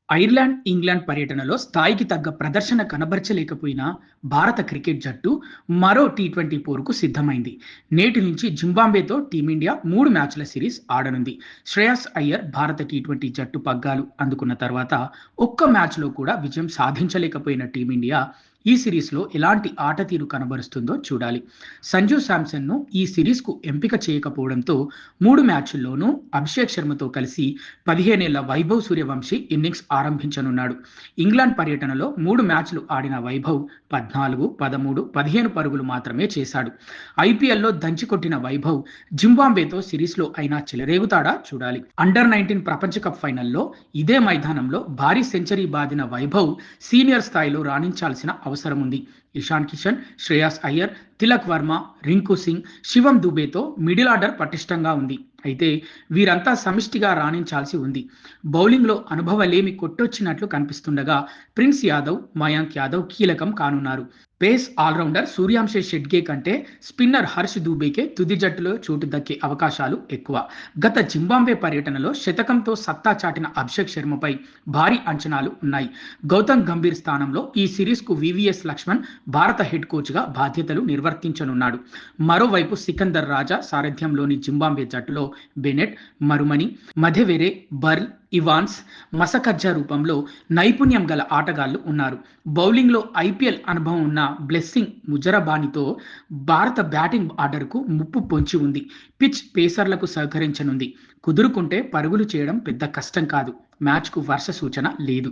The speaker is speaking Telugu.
ఐర్లాండ్, ఇంగ్లాండ్ పర్యటనలో స్థాయికి తగ్గ ప్రదర్శన కనబరచలేకపోయిన భారత క్రికెట్ జట్టు మరో టీ20 పోరుకు సిద్ధమైంది. నేటి నుంచి జింబాబ్వేతో టీమిండియా 3 మ్యాచ్ల సిరీస్ ఆడనుంది. శ్రేయస్ అయ్యర్ భారత టీ20 జట్టు పగ్గాలు అందుకున్న తర్వాత ఒక్క మ్యాచ్లో కూడా విజయం సాధించలేకపోయిన టీమిండియా ఈ సిరీస్లో ఎలాంటి ఆట తీరు కనబరుస్తుందో చూడాలి. సంజు శాంసన్ను ఈ సిరీస్కు ఎంపిక చేయకపోవడంతో 3 మ్యాచ్ల్లోనూ అభిషేక్ శర్మతో కలిసి 15 ఏళ్ల వైభవ్ సూర్యవంశీ ఇన్నింగ్స్ ఆరంభించనున్నాడు. ఇంగ్లాండ్ పర్యటనలో 3 మ్యాచ్లు ఆడిన వైభవ్ 14, 13, 15 పరుగులు మాత్రమే చేశాడు. ఐపీఎల్లో దంచికొట్టిన వైభవ్ జింబాబ్వేతో సిరీస్లో అయినా చెలరేగుతాడా చూడాలి. అండర్-19 ప్రపంచ కప్ ఫైనల్లో ఇదే మైదానంలో భారీ సెంచరీ బాదిన వైభవ్ సీనియర్ స్థాయిలో రాణించాల్సిన అవసరం ఉంది. ఇషాన్ కిషన్, శ్రేయస్ అయ్యర్, తిలక్ వర్మ, రింకు సింగ్, శివం దుబేతో మిడిల్ ఆర్డర్ పటిష్టంగా ఉంది. అయితే వీరంతా సమిష్టిగా రాణించాల్సి ఉంది. బౌలింగ్లో అనుభవలేమి కొట్టొచ్చినట్లు కనిపిస్తుండగా ప్రిన్స్ యాదవ్, మయాంక్ యాదవ్ కీలకం కానున్నారు. పేస్ ఆల్రౌండర్ సూర్యాంశే షెడ్గే కంటే స్పిన్నర్ హర్ష్ దూబేకే తుది జట్టులో చోటు దక్కే అవకాశాలు ఎక్కువ. గత జింబాబ్వే పర్యటనలో శతకంతో సత్తా చాటిన అభిషేక్ శర్మపై భారీ అంచనాలు ఉన్నాయి. గౌతమ్ గంభీర్ స్థానంలో ఈ సిరీస్కు వివిఎస్ లక్ష్మణ్ భారత హెడ్ కోచ్గా బాధ్యతలు నిర్వర్తించనున్నాడు. మరోవైపు సికందర్ రాజా సారథ్యంలోని జింబాబ్వే జట్టులో బెనెట్, మరుమణి, మధెవెరే, బర్ల్, ఇవాన్స్, మసకజ్జా రూపంలో నైపుణ్యం గల ఆటగాళ్లు ఉన్నారు. బౌలింగ్లో ఐపీఎల్ అనుభవం ఉన్న బ్లెస్సింగ్ ముజరబానితో భారత బ్యాటింగ్ ఆర్డర్కు ముప్పు పొంచి ఉంది. పిచ్ పేసర్లకు సహకరించనుంది. కుదురుకుంటే పరుగులు చేయడం పెద్ద కష్టం కాదు. మ్యాచ్కు వర్ష సూచన లేదు.